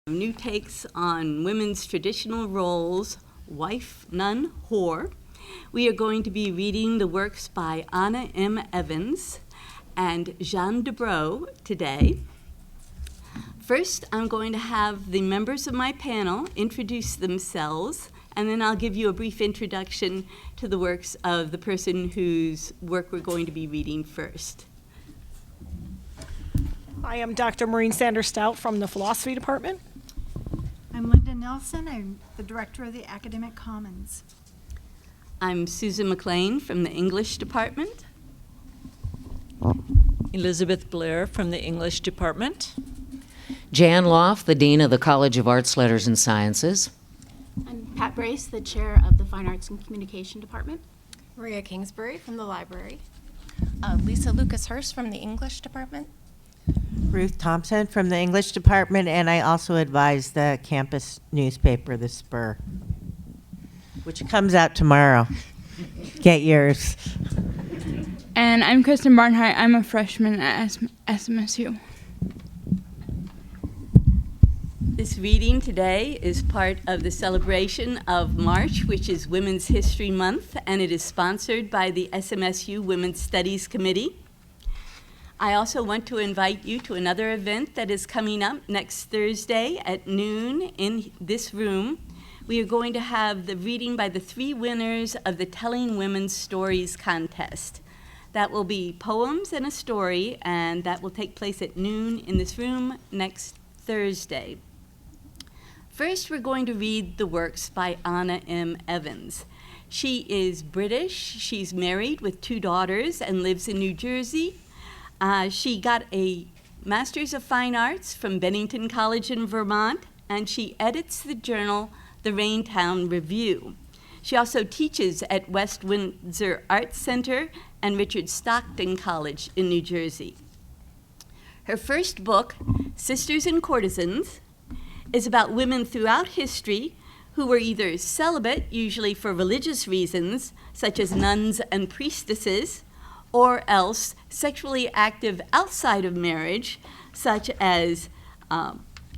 New takes on women's traditional roles, wife, nun, whore. We are going to be reading the works by Anna M. Evans and Jehanne Dubrow today. First, I'm going to have the members of my panel introduce themselves, and then I'll give you a brief introduction to the works of the person whose work we're going to be reading first. I am Dr. Maureen Sanders-Stout from the Philosophy Department. I'm Linda Nelson. I'm the Director of the Academic Commons. I'm Susan McLean from the English Department. Elizabeth Blair from the English Department. Jan Loff, the Dean of the College of Arts, Letters, and Sciences. I'm Pat Brace, the Chair of the Fine Arts and Communication Department. Maria Kingsbury from the Library. Lisa Lucas-Hurst from the English Department. Ruth Thompson from the English Department, and I also advise the campus newspaper, The Spur, which comes out tomorrow. Get yours. And I'm Kristen Barnhart. I'm a freshman at SMSU. This reading today is part of the celebration of March, which is Women's History Month, and it is sponsored by the SMSU Women's Studies Committee. I also want to invite you to another event that is coming up next Thursday at noon in this room. We are going to have the reading by the 3 winners of the Telling Women's Stories contest. That will be poems and a story, and that will take place at noon in this room next Thursday. First, we're going to read the works by Anna M. Evans. She is British. She's married with 2 daughters and lives in New Jersey. She got a Master's of Fine Arts from Bennington College in Vermont, and she edits the journal, The Raintown Review. She also teaches at West Windsor Arts Center and Richard Stockton College in New Jersey. Her first book, Sisters Courtesans, is about women throughout history who were either celibate, usually for religious reasons, such as nuns and priestesses, or else sexually active outside of marriage, such as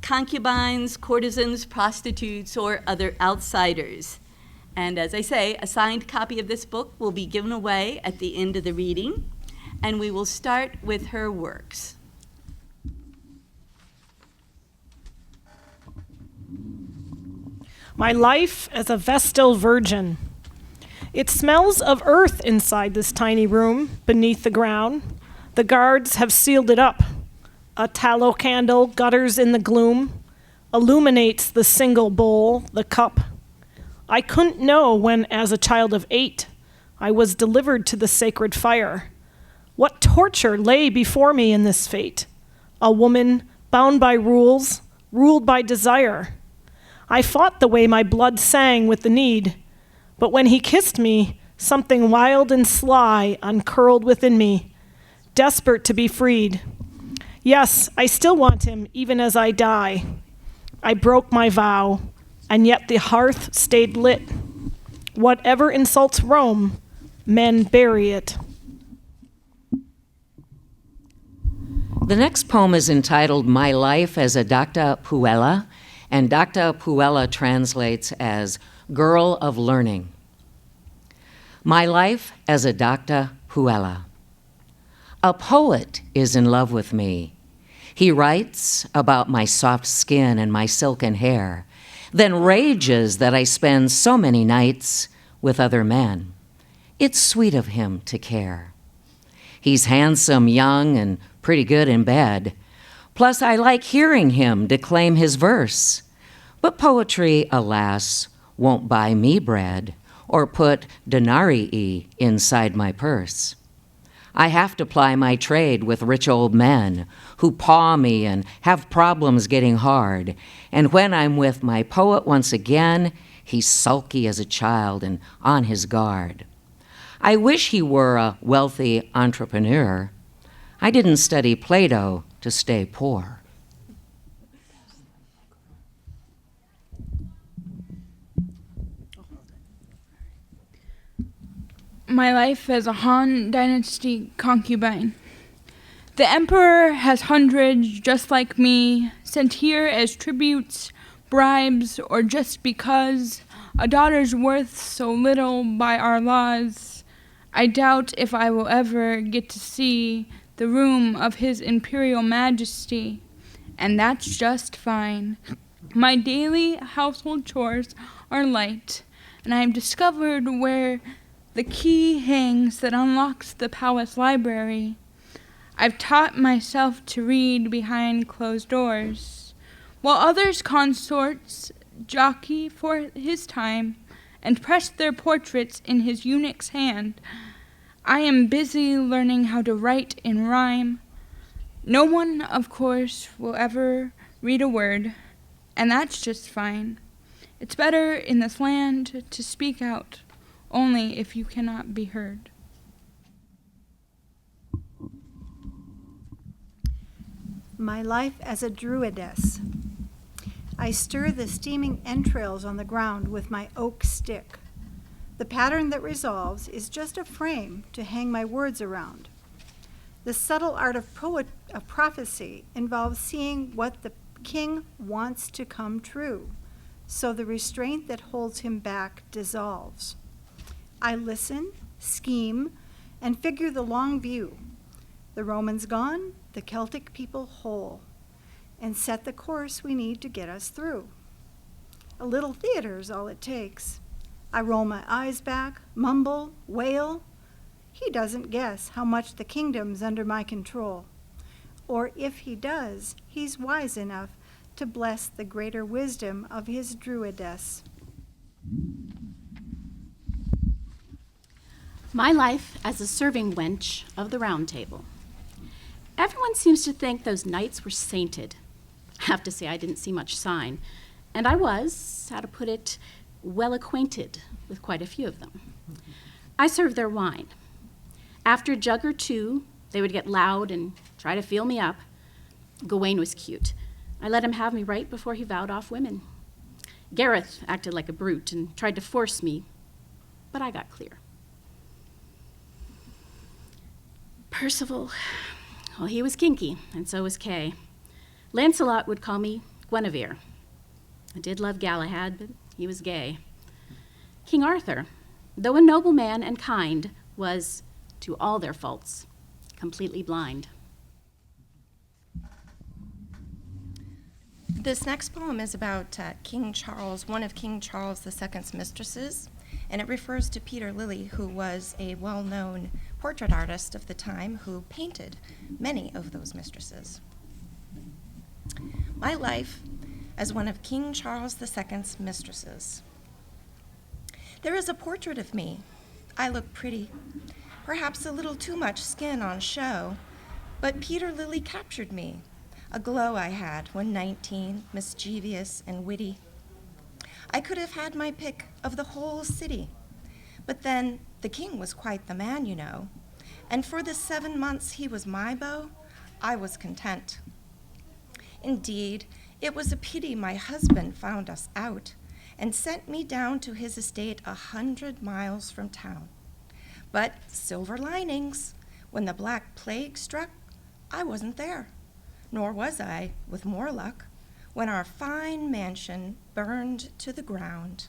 concubines, courtesans, prostitutes, or other outsiders. And as I say, a signed copy of this book will be given away at the end of the reading, and we will start with her works. My life as a Vestal Virgin. It smells of earth inside this tiny room beneath the ground. The guards have sealed it up. A tallow candle gutters in the gloom, illuminates the single bowl, the cup. I couldn't know when, as a child of 8, I was delivered to the sacred fire. What torture lay before me in this fate? A woman bound by rules, ruled by desire. I fought the way my blood sang with the need. But when he kissed me, something wild and sly uncurled within me, desperate to be freed. Yes, I still want him, even as I die. I broke my vow, and yet the hearth stayed lit. Whatever insults Rome, men bury it. The next poem is entitled My Life as a Docta Puella, and Docta Puella translates as Girl of Learning. My life as a Docta Puella. A poet is in love with me. He writes about my soft skin and my silken hair, then rages that I spend so many nights with other men. It's sweet of him to care. He's handsome, young, and pretty good in bed. Plus, I like hearing him declaim his verse. But poetry, alas, won't buy me bread or put denarii inside my purse. I have to ply my trade with rich old men who paw me and have problems getting hard. And when I'm with my poet once again, he's sulky as a child and on his guard. I wish he were a wealthy entrepreneur. I didn't study Plato to stay poor. My life as a Han Dynasty concubine. The emperor has hundreds just like me, sent here as tributes, bribes, or just because a daughter's worth so little by our laws. I doubt if I will ever get to see the room of his imperial majesty, and that's just fine. My daily household chores are light, and I have discovered where the key hangs that unlocks the palace library. I've taught myself to read behind closed doors, while others consorts jockey for his time and press their portraits in his eunuch's hand. I am busy learning how to write in rhyme. No one, of course, will ever read a word, and that's just fine. It's better in this land to speak out, only if you cannot be heard. My life as a druidess. I stir the steaming entrails on the ground with my oak stick. The pattern that resolves is just a frame to hang my words around. The subtle art of prophecy involves seeing what the king wants to come true, so the restraint that holds him back dissolves. I listen, scheme, and figure the long view. The Romans gone, the Celtic people whole, and set the course we need to get us through. A little theater's all it takes. I roll my eyes back, mumble, wail. He doesn't guess how much the kingdom's under my control. Or if he does, he's wise enough to bless the greater wisdom of his druidess. My life as a serving wench of the Round Table. Everyone seems to think those knights were sainted. I have to say I didn't see much sign, and I was, how to put it, well acquainted with quite a few of them. I served their wine. After a jug or two, they would get loud and try to feel me up. Gawain was cute. I let him have me right before he vowed off women. Gareth acted like a brute and tried to force me, but I got clear. Percival, well, he was kinky, and so was Kay. Lancelot would call me Guinevere. I did love Galahad, but he was gay. King Arthur, though a noble man and kind, was, to all their faults, completely blind. This next poem is about King Charles, one of King Charles II's mistresses, and it refers to Peter Lilly, who was a well-known portrait artist of the time who painted many of those mistresses. My life as one of King Charles II's mistresses. There is a portrait of me. I look pretty, perhaps a little too much skin on show, but Peter Lilly captured me, a glow I had when 19, mischievous and witty. I could have had my pick of the whole city, but then the king was quite the man, you know, and for the 7 months he was my beau, I was content. Indeed, it was a pity my husband found us out and sent me down to his estate 100 miles from town. But silver linings, when the Black Plague struck, I wasn't there, nor was I, with more luck, when our fine mansion burned to the ground.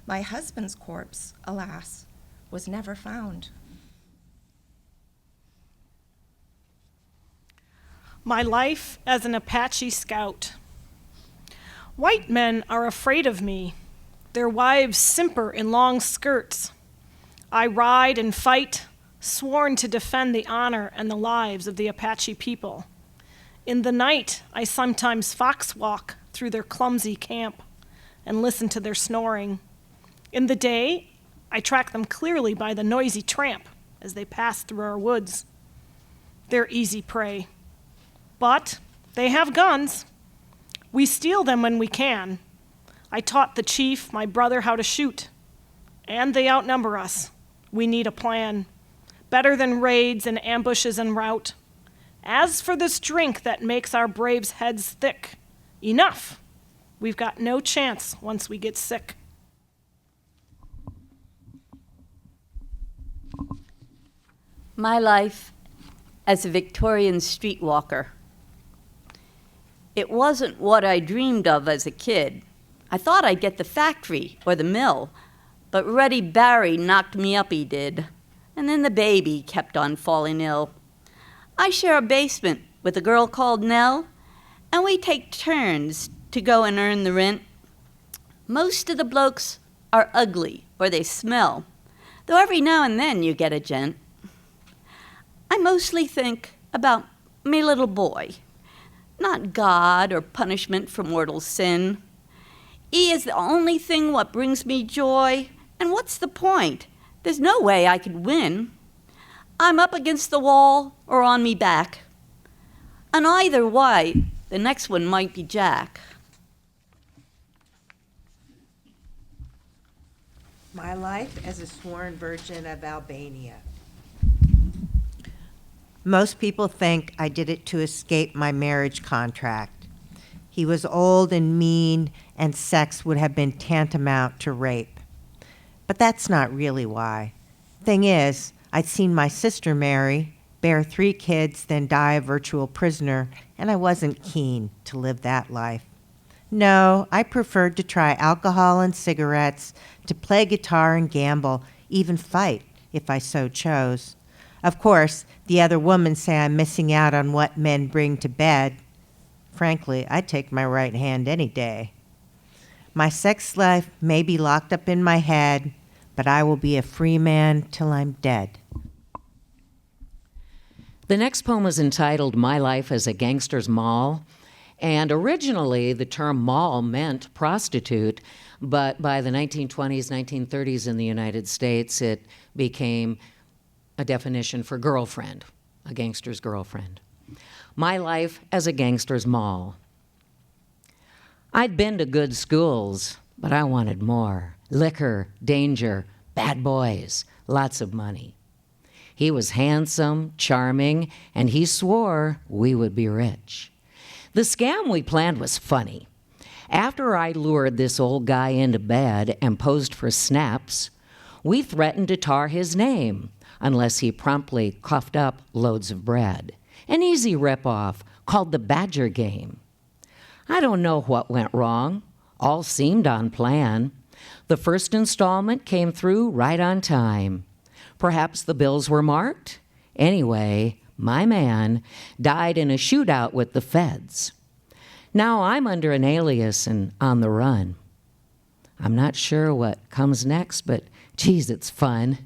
My husband's corpse, alas, was never found. My life as an Apache scout. White men are afraid of me. Their wives simper in long skirts. I ride and fight, sworn to defend the honor and the lives of the Apache people. In the night, I sometimes foxwalk through their clumsy camp and listen to their snoring. In the day, I track them clearly by the noisy tramp as they pass through our woods. They're easy prey. But they have guns. We steal them when we can. I taught the chief, my brother, how to shoot. And they outnumber us. We need a plan. Better than raids and ambushes en route. As for this drink that makes our braves' heads thick, enough. We've got no chance once we get sick. My life as a Victorian streetwalker. It wasn't what I dreamed of as a kid. I thought I'd get the factory or the mill, but Ruddy Barry knocked me up, he did. And then the baby kept on falling ill. I share a basement with a girl called Nell, and we take turns to go and earn the rent. Most of the blokes are ugly or they smell, though every now and then you get a gent. I mostly think about me little boy, not God or punishment for mortal sin. He is the only thing what brings me joy, and what's the point? There's no way I could win. I'm up against the wall or on me back. And either way, the next one might be Jack. My life as a sworn virgin of Albania. Most people think I did it to escape my marriage contract. He was old and mean, and sex would have been tantamount to rape. But that's not really why. Thing is, I'd seen my sister marry, bear 3 kids, then die a virtual prisoner, and I wasn't keen to live that life. No, I preferred to try alcohol and cigarettes, to play guitar and gamble, even fight, if I so chose. Of course, the other women say I'm missing out on what men bring to bed. Frankly, I'd take my right hand any day. My sex life may be locked up in my head, but I will be a free man till I'm dead. The next poem is entitled My Life as a Gangster's Moll, and originally the term moll meant prostitute, but by the 1920s, 1930s in the United States, it became a definition for girlfriend, a gangster's girlfriend. My life as a gangster's moll. I'd been to good schools, but I wanted more. Liquor, danger, bad boys, lots of money. He was handsome, charming, and he swore we would be rich. The scam we planned was funny. After I lured this old guy into bed and posed for snaps, we threatened to tar his name unless he promptly coughed up loads of bread. An easy rip-off called the Badger Game. I don't know what went wrong. All seemed on plan. The first installment came through right on time. Perhaps the bills were marked? Anyway, my man died in a shootout with the feds. Now I'm under an alias and on the run. I'm not sure what comes next, but geez, it's fun.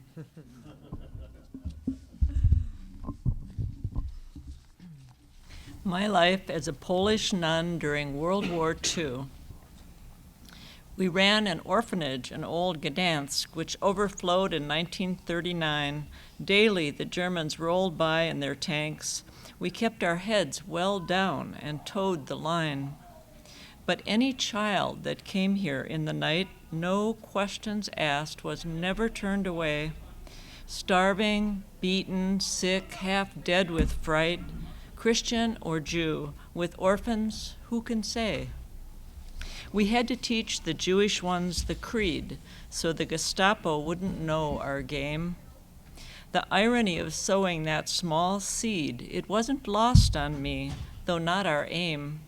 My life as a Polish nun during World War II. We ran an orphanage in Old Gdansk, which overflowed in 1939. Daily, the Germans rolled by in their tanks. We kept our heads well down and towed the line. But any child that came here in the night, no questions asked, was never turned away. Starving, beaten, sick, half dead with fright, Christian or Jew, with orphans, who can say? We had to teach the Jewish ones the creed so the Gestapo wouldn't know our game. The irony of sowing that small seed, it wasn't lost on me, though not our aim.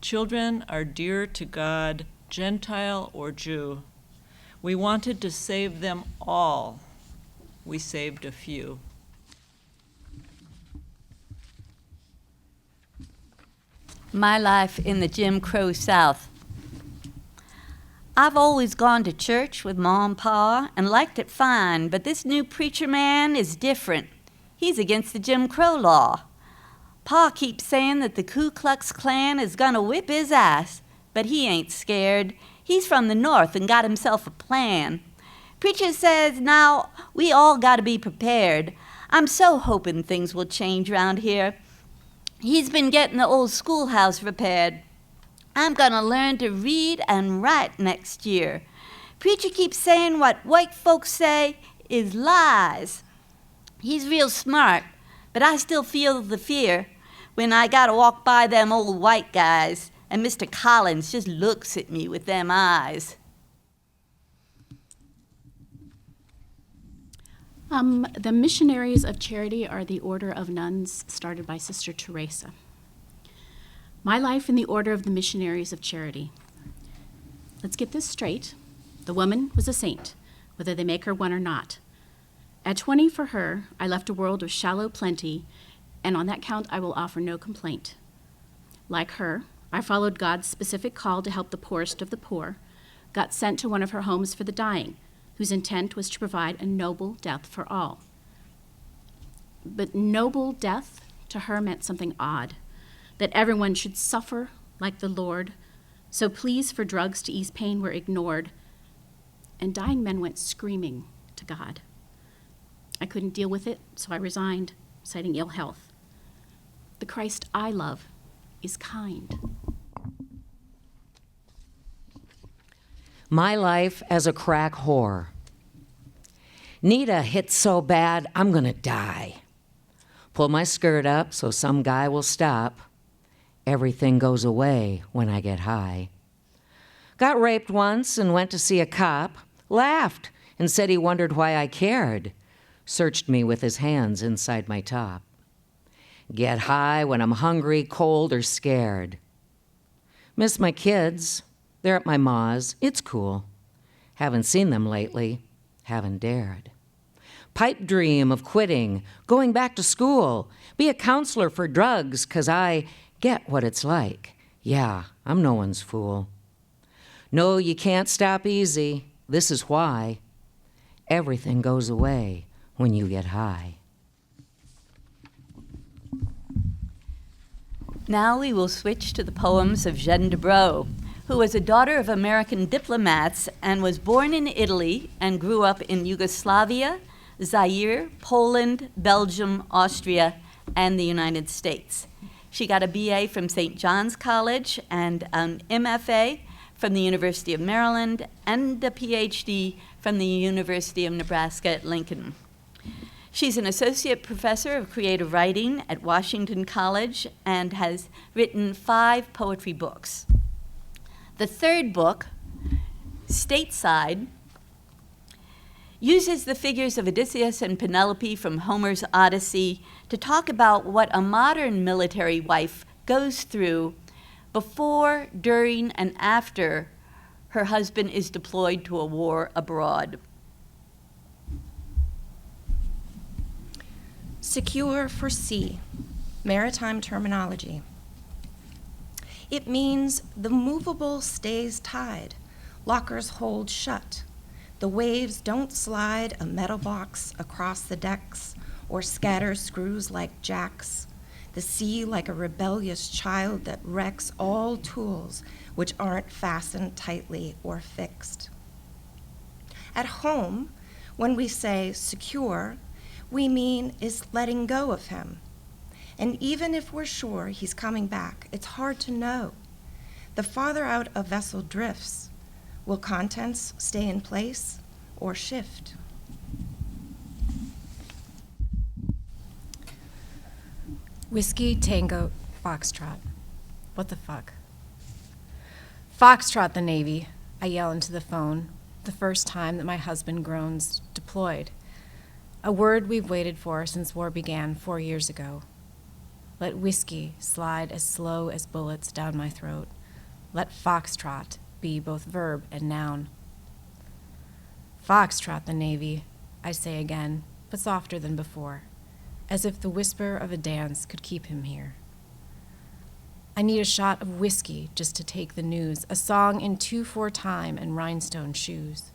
Children are dear to God, Gentile or Jew. We wanted to save them all. We saved a few. My life in the Jim Crow South. I've always gone to church with Mom and Pa and liked it fine, but this new preacher man is different. He's against the Jim Crow law. Pa keeps saying that the Ku Klux Klan is gonna whip his ass, but he ain't scared. He's from the North and got himself a plan. Preacher says now we all gotta be prepared. I'm so hoping things will change around here. He's been getting the old schoolhouse repaired. I'm gonna learn to read and write next year. Preacher keeps saying what white folks say is lies. He's real smart, but I still feel the fear when I gotta walk by them old white guys and Mr. Collins just looks at me with them eyes. The Missionaries of Charity are the order of nuns started by Sister Teresa. My life in the order of the Missionaries of Charity. Let's get this straight. The woman was a saint, whether they make her one or not. At 20 for her, I left a world of shallow plenty, and on that count I will offer no complaint. Like her, I followed God's specific call to help the poorest of the poor, got sent to one of her homes for the dying, whose intent was to provide a noble death for all. But noble death to her meant something odd, that everyone should suffer like the Lord, so pleas for drugs to ease pain were ignored, and dying men went screaming to God. I couldn't deal with it, so I resigned, citing ill health. The Christ I love is kind. My life as a crack whore. Need a hit so bad, I'm gonna die. Pull my skirt up so some guy will stop. Everything goes away when I get high. Got raped once and went to see a cop. Laughed and said he wondered why I cared. Searched me with his hands inside my top. Get high when I'm hungry, cold, or scared. Miss my kids. They're at my ma's. It's cool. Haven't seen them lately. Haven't dared. Pipe dream of quitting, going back to school, be a counselor for drugs, 'cause I get what it's like. Yeah, I'm no one's fool. No, you can't stop easy. This is why. Everything goes away when you get high. Now we will switch to the poems of Jehanne Dubrow, who was a daughter of American diplomats and was born in Italy and grew up in Yugoslavia, Zaire, Poland, Belgium, Austria, and the United States. She got a BA from St. John's College and an MFA from the University of Maryland and a PhD from the University of Nebraska at Lincoln. She's an associate professor of creative writing at Washington College and has written 5 poetry books. The third book, Stateside, uses the figures of Odysseus and Penelope from Homer's Odyssey to talk about what a modern military wife goes through before, during, and after her husband is deployed to a war abroad. Secure for sea, maritime terminology. It means the movable stays tied, lockers hold shut. The waves don't slide a metal box across the decks or scatter screws like jacks. The sea like a rebellious child that wrecks all tools which aren't fastened tightly or fixed. At home, when we say secure, we mean is letting go of him. And even if we're sure he's coming back, it's hard to know. The farther out a vessel drifts, will contents stay in place or shift? Whiskey, Tango, Foxtrot. What the fuck? Foxtrot the Navy, I yell into the phone, the first time that my husband groans, deployed. A word we've waited for since war began 4 years ago. Let whiskey slide as slow as bullets down my throat. Let foxtrot be both verb and noun. Foxtrot the Navy, I say again, but softer than before, as if the whisper of a dance could keep him here. I need a shot of whiskey just to take the news, a song in 2/4 time and rhinestone shoes.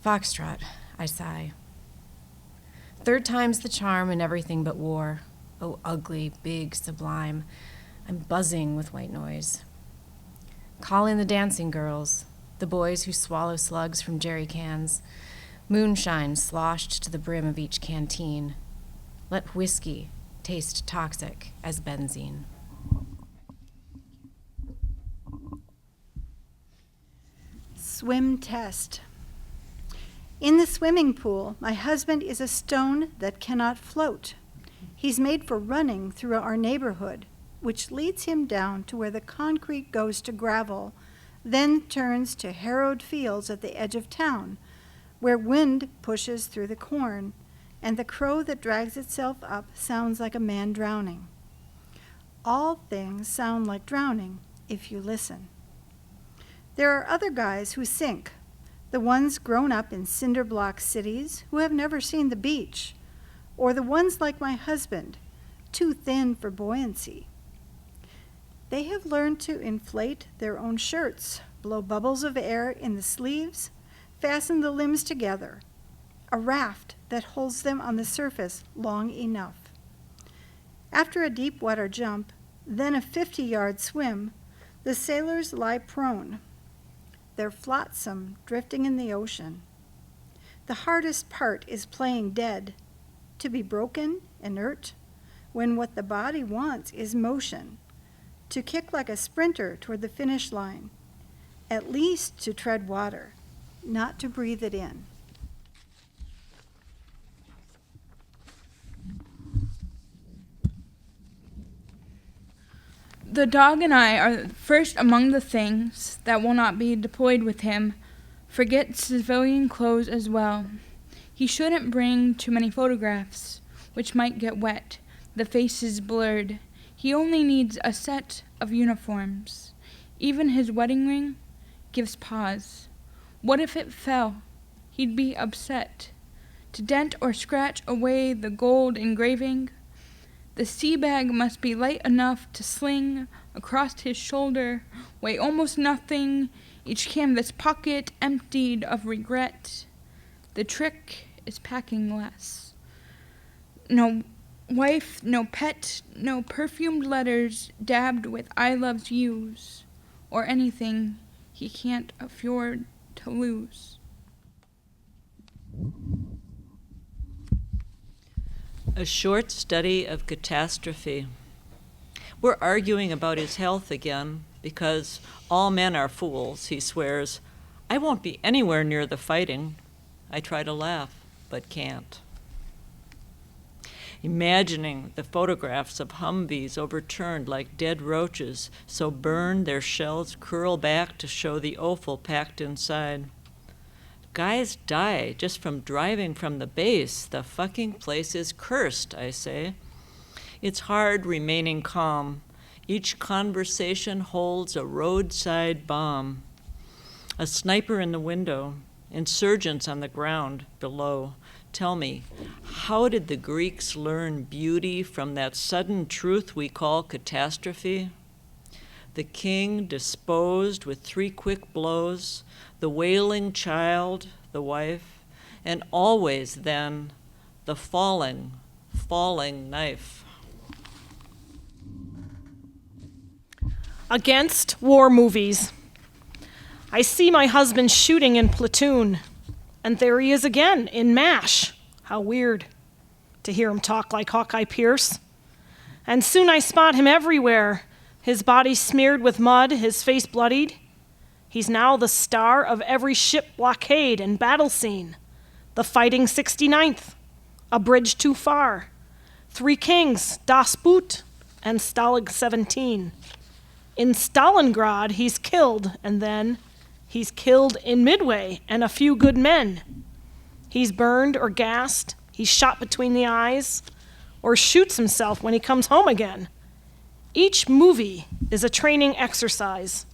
Foxtrot, I sigh. Third time's the charm in everything but war. Oh, ugly, big, sublime. I'm buzzing with white noise. Call in the dancing girls, the boys who swallow slugs from jerry cans, moonshine sloshed to the brim of each canteen. Let whiskey taste toxic as benzene. Swim test. In the swimming pool, my husband is a stone that cannot float. He's made for running through our neighborhood, which leads him down to where the concrete goes to gravel, then turns to harrowed fields at the edge of town, where wind pushes through the corn, and the crow that drags itself up sounds like a man drowning. All things sound like drowning if you listen. There are other guys who sink, the ones grown up in cinder block cities who have never seen the beach, or the ones like my husband, too thin for buoyancy. They have learned to inflate their own shirts, blow bubbles of air in the sleeves, fasten the limbs together, a raft that holds them on the surface long enough. After a deep water jump, then a 50-yard swim, the sailors lie prone, their flotsam drifting in the ocean. The hardest part is playing dead, to be broken, inert, when what the body wants is motion, to kick like a sprinter toward the finish line, at least to tread water, not to breathe it in. The dog and I are first among the things that will not be deployed with him. Forget civilian clothes as well. He shouldn't bring too many photographs, which might get wet, the faces blurred. He only needs a set of uniforms. Even his wedding ring gives pause. What if it fell? He'd be upset. To dent or scratch away the gold engraving, the sea bag must be light enough to sling across his shoulder, weigh almost nothing, each canvas pocket emptied of regret. The trick is packing less. No wife, no pet, no perfumed letters dabbed with I loves yous, or anything he can't afford to lose. A short study of catastrophe. We're arguing about his health again because all men are fools, he swears. I won't be anywhere near the fighting. I try to laugh, but can't. Imagining the photographs of Humvees overturned like dead roaches, so burned their shells curl back to show the offal packed inside. Guys die just from driving from the base. The fucking place is cursed, I say. It's hard remaining calm. Each conversation holds a roadside bomb. A sniper in the window, insurgents on the ground below. Tell me, how did the Greeks learn beauty from that sudden truth we call catastrophe? The king disposed with 3 quick blows, the wailing child, the wife, and always then the falling knife. Against war movies. I see my husband shooting in Platoon, and there he is again in MASH. How weird to hear him talk like Hawkeye Pierce. And soon I spot him everywhere, his body smeared with mud, his face bloodied. He's now the star of every ship blockade and battle scene. The Fighting 69th, A Bridge Too Far, 3 Kings, Das Boot, and Stalag 17. In Stalingrad, he's killed, and then he's killed in Midway and a few good men. He's burned or gassed, he's shot between the eyes, or shoots himself when he comes home again. Each movie is a training exercise,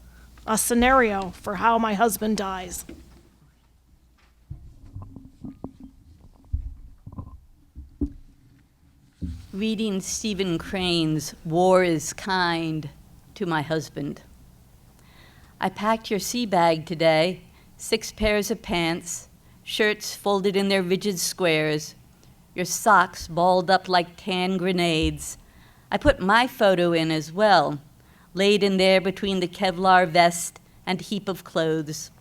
a scenario for how my husband dies. Reading Stephen Crane's War is Kind to my husband. I packed your sea bag today, 6 pairs of pants, shirts folded in their rigid squares, your socks balled up like tan grenades. I put my photo in as well, laid in there between the Kevlar vest and heap of clothes.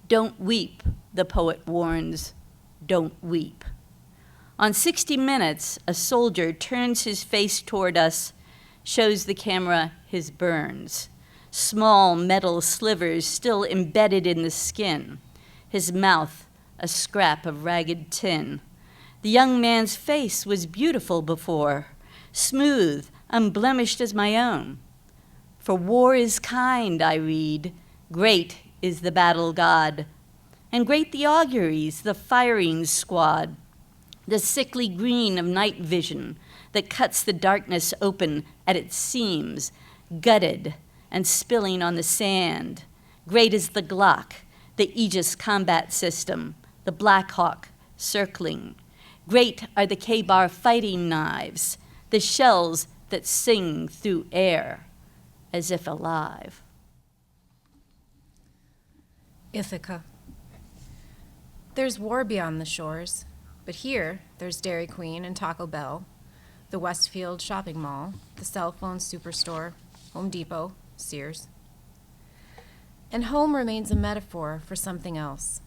Don't weep, the poet warns. Don't weep. On 60 Minutes, a soldier turns his face toward us, shows the camera his burns. Small metal slivers still embedded in the skin. His mouth, a scrap of ragged tin. The young man's face was beautiful before, smooth, unblemished as my own. For war is kind, I read. Great is the battle god. And great the auguries, the firing squad, the sickly green of night vision that cuts the darkness open at its seams, gutted and spilling on the sand. Great is the Glock, the Aegis combat system, the Black Hawk circling. Great are the K-bar fighting knives, the shells that sing through air as if alive. Ithaca. There's war beyond the shores, but here there's Dairy Queen and Taco Bell, the Westfield shopping mall, the cell phone superstore, Home Depot, Sears. And home remains a metaphor for something else.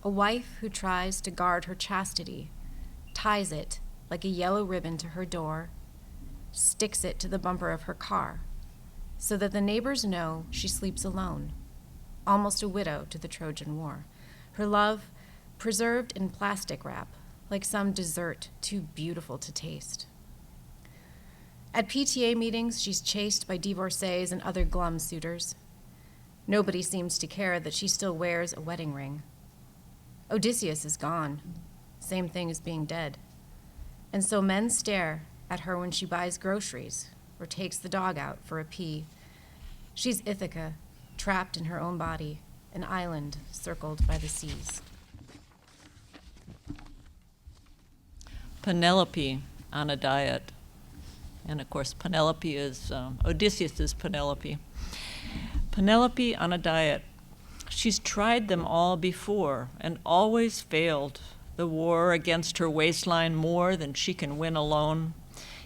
A wife who tries to guard her chastity, ties it like a yellow ribbon to her door, sticks it to the bumper of her car, so that the neighbors know she sleeps alone, almost a widow to the Trojan War. Her love preserved in plastic wrap, like some dessert too beautiful to taste. At PTA meetings, she's chased by divorcees and other glum suitors. Nobody seems to care that she still wears a wedding ring. Odysseus is gone, same thing as being dead. And so men stare at her when she buys groceries or takes the dog out for a pee. She's Ithaca, trapped in her own body, an island circled by the seas. Penelope on a diet. And of course, Penelope is, Odysseus is Penelope. Penelope on a diet. She's tried them all before and always failed. The war against her waistline more than she can win alone.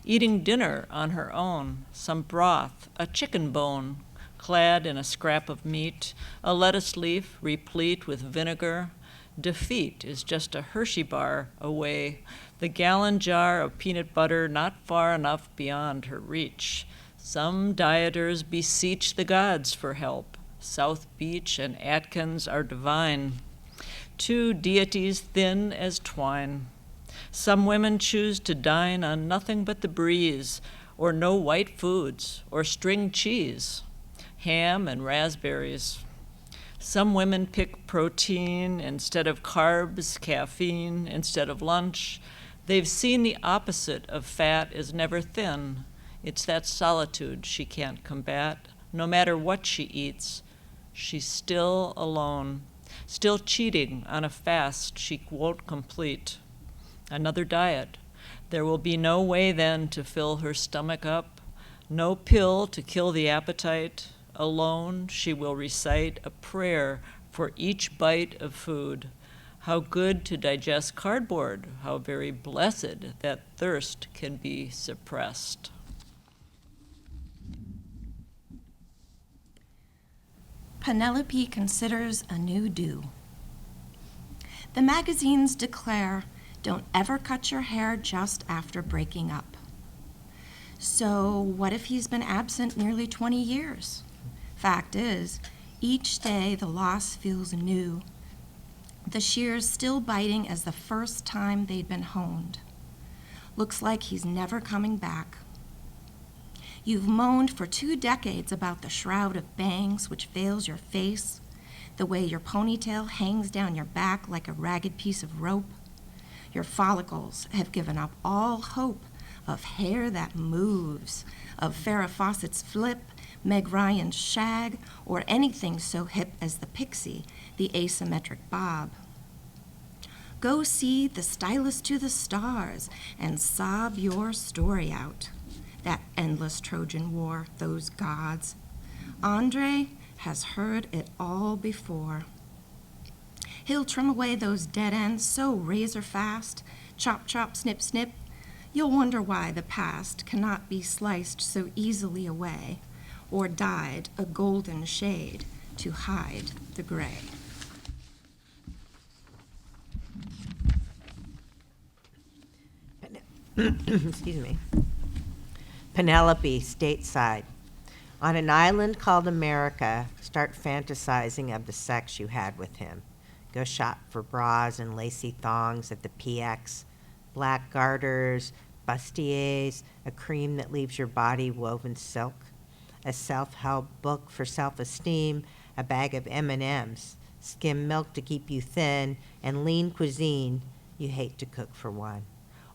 Eating dinner on her own, some broth, a chicken bone, clad in a scrap of meat, a lettuce leaf replete with vinegar. Defeat is just a Hershey bar away, the gallon jar of peanut butter not far enough beyond her reach. Some dieters beseech the gods for help. South Beach and Atkins are divine, two deities thin as twine. Some women choose to dine on nothing but the breeze, or no white foods, or string cheese, ham and raspberries. Some women pick protein instead of carbs, caffeine instead of lunch. They've seen the opposite of fat is never thin. It's that solitude she can't combat. No matter what she eats, she's still alone, still cheating on a fast she won't complete. Another diet. There will be no way then to fill her stomach up, no pill to kill the appetite. Alone, she will recite a prayer for each bite of food. How good to digest cardboard, how very blessed that thirst can be suppressed. Penelope considers a new do. The magazines declare, don't ever cut your hair just after breaking up. So what if he's been absent nearly 20 years? Fact is, each day the loss feels new. The shears still biting as the first time they'd been honed. Looks like he's never coming back. You've moaned for 2 decades about the shroud of bangs which veils your face, the way your ponytail hangs down your back like a ragged piece of rope. Your follicles have given up all hope of hair that moves, of Farrah Fawcett's flip, Meg Ryan's shag, or anything so hip as the pixie, the asymmetric bob. Go see the stylist to the stars and sob your story out. That endless Trojan War, those gods. Andre has heard it all before. He'll trim away those dead ends so razor fast, chop, chop, snip, snip. You'll wonder why the past cannot be sliced so easily away, or dyed a golden shade to hide the gray. Excuse me. Penelope, stateside. On an island called America, start fantasizing of the sex you had with him. Go shop for bras and lacy thongs at the PX, black garters, bustiers, a cream that leaves your body woven silk, a self-help book for self-esteem, a bag of M&Ms, skim milk to keep you thin, and lean cuisine, you hate to cook for one.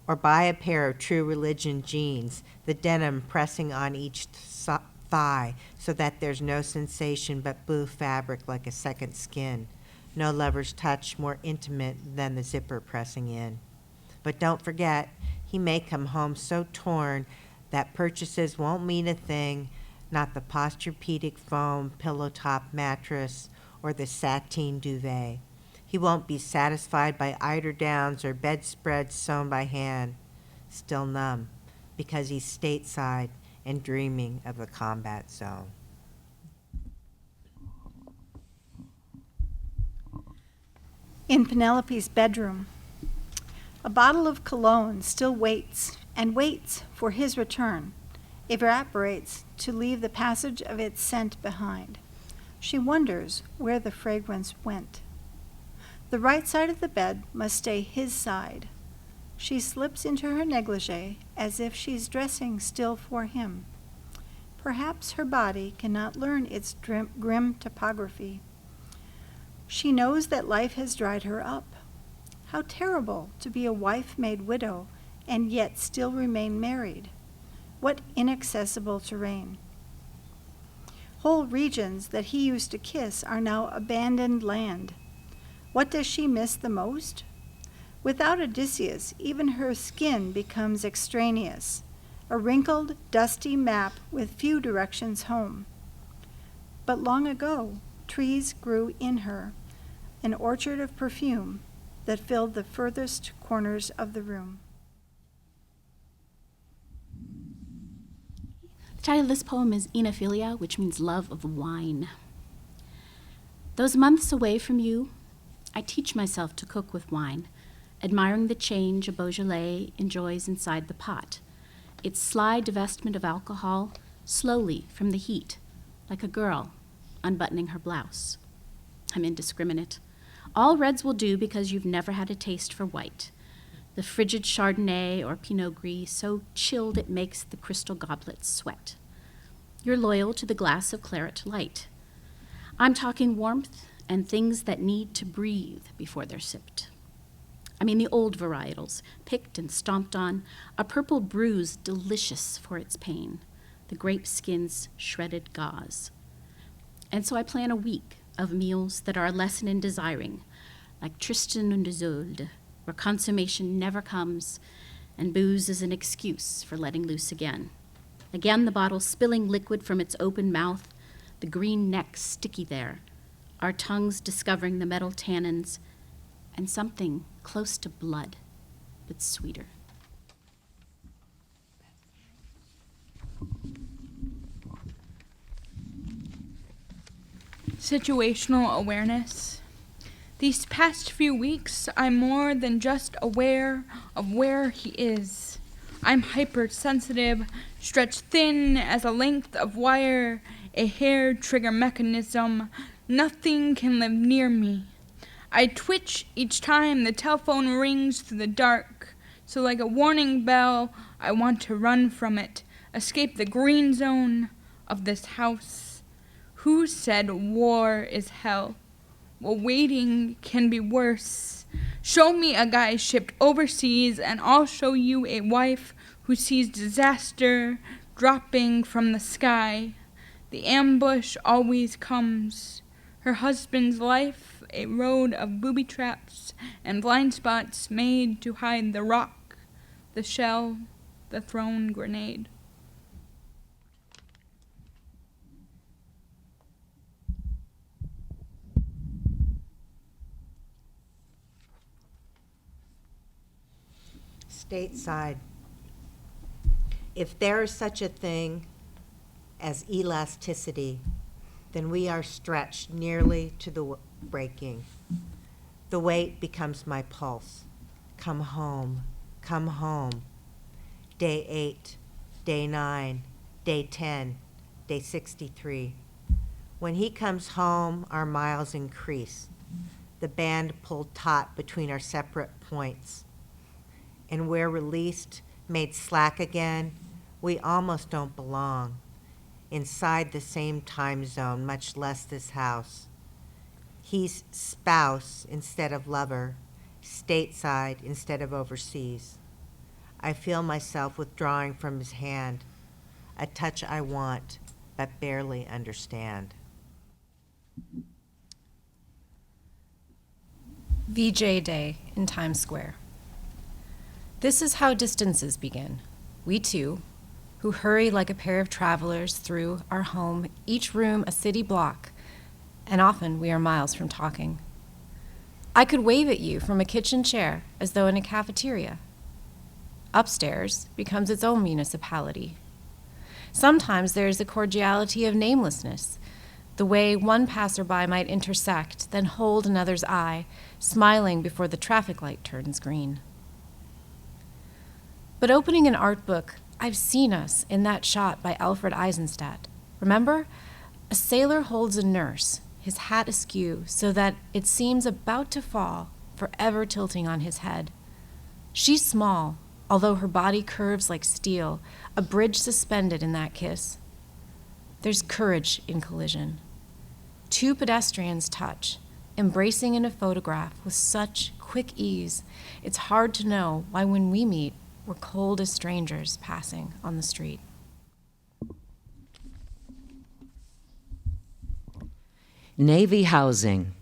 Or buy a pair of True Religion jeans, the denim pressing on each thigh so that there's no sensation but blue fabric like a second skin. No lover's touch more intimate than the zipper pressing in. But don't forget, he may come home so torn that purchases won't mean a thing, not the Posturepedic foam pillow top mattress or the sateen duvet. He won't be satisfied by eiderdowns or bedspreads sewn by hand, still numb, because he's stateside and dreaming of the combat zone. In Penelope's bedroom, a bottle of cologne still waits and waits for his return, evaporates to leave the passage of its scent behind. She wonders where the fragrance went. The right side of the bed must stay his side. She slips into her negligee as if she's dressing still for him. Perhaps her body cannot learn its grim topography. She knows that life has dried her up. How terrible to be a wife made widow and yet still remain married. What inaccessible terrain. Whole regions that he used to kiss are now abandoned land. What does she miss the most? Without Odysseus, even her skin becomes extraneous, a wrinkled, dusty map with few directions home. But long ago, trees grew in her, an orchard of perfume that filled the furthest corners of the room. The title of this poem is Enophilia, which means love of wine. Those months away from you, I teach myself to cook with wine, admiring the change a Beaujolais enjoys inside the pot, its sly divestment of alcohol slowly from the heat, like a girl unbuttoning her blouse. I'm indiscriminate. All reds will do because you've never had a taste for white. The frigid Chardonnay or Pinot Gris, so chilled it makes the crystal goblets sweat. You're loyal to the glass of claret light. I'm talking warmth and things that need to breathe before they're sipped. I mean the old varietals, picked and stomped on, a purple bruise delicious for its pain, the grape skin's shredded gauze. And so I plan a week of meals that are a lesson in desiring, like Tristan und Isolde, where consummation never comes and booze is an excuse for letting loose again. Again, the bottle spilling liquid from its open mouth, the green neck sticky there, our tongues discovering the metal tannins, and something close to blood, but sweeter. Situational awareness. These past few weeks, I'm more than just aware of where he is. I'm hypersensitive, stretched thin as a length of wire, a hair trigger mechanism. Nothing can live near me. I twitch each time the telephone rings through the dark, so like a warning bell, I want to run from it, escape the green zone of this house. Who said war is hell? Well, waiting can be worse. Show me a guy shipped overseas, and I'll show you a wife who sees disaster dropping from the sky. The ambush always comes. Her husband's life, a road of booby traps and blind spots made to hide the rock, the shell, the thrown grenade. Stateside. If there is such a thing as elasticity, then we are stretched nearly to the breaking. The weight becomes my pulse. Come home, come home. Day 8, day 9, day 10, day 63. When he comes home, our miles increase. The band pulled taut between our separate points. And where released, made slack again, we almost don't belong. Inside the same time zone, much less this house. He's spouse instead of lover, stateside instead of overseas. I feel myself withdrawing from his hand, a touch I want but barely understand. VJ Day in Times Square. This is how distances begin. We two, who hurry like a pair of travelers through our home, each room a city block, and often we are miles from talking. I could wave at you from a kitchen chair as though in a cafeteria. Upstairs becomes its own municipality. Sometimes there is the cordiality of namelessness, the way one passerby might intersect, then hold another's eye, smiling before the traffic light turns green. But opening an art book, I've seen us in that shot by Alfred Eisenstadt. Remember? A sailor holds a nurse, his hat askew, so that it seems about to fall, forever tilting on his head. She's small, although her body curves like steel, a bridge suspended in that kiss. There's courage in collision. Two pedestrians touch, embracing in a photograph with such quick ease, it's hard to know why when we meet, we're cold as strangers passing on the street. Navy housing.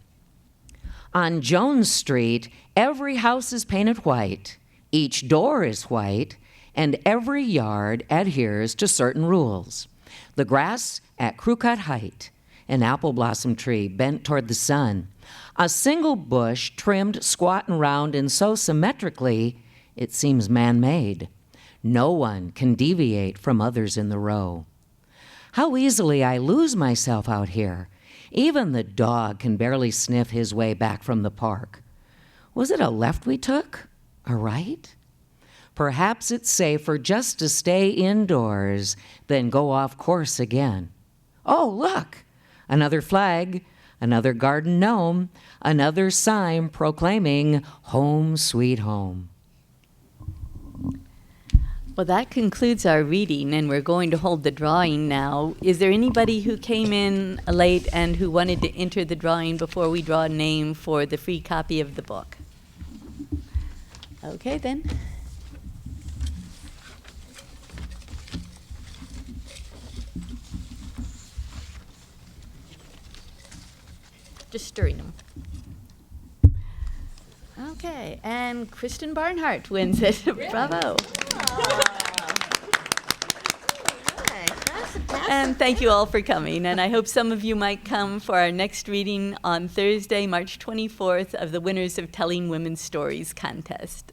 On Jones Street, every house is painted white, each door is white, and every yard adheres to certain rules. The grass at crew-cut height, an apple blossom tree bent toward the sun, a single bush trimmed squat and round and so symmetrically it seems man-made. No one can deviate from others in the row. How easily I lose myself out here. Even the dog can barely sniff his way back from the park. Was it a left we took? A right? Perhaps it's safer just to stay indoors than go off course again. Oh, look! Another flag, another garden gnome, another sign proclaiming home sweet home. Well, that concludes our reading, and we're going to hold the drawing now. Is there anybody who came in late and who wanted to enter the drawing before we draw a name for the free copy of the book? Okay, then. Just stirring them. Okay, and Kristen Barnhart wins it. Bravo. And thank you all for coming, and I hope some of you might come for our next reading on Thursday, March 24th, of the Winners of Telling Women's Stories contest.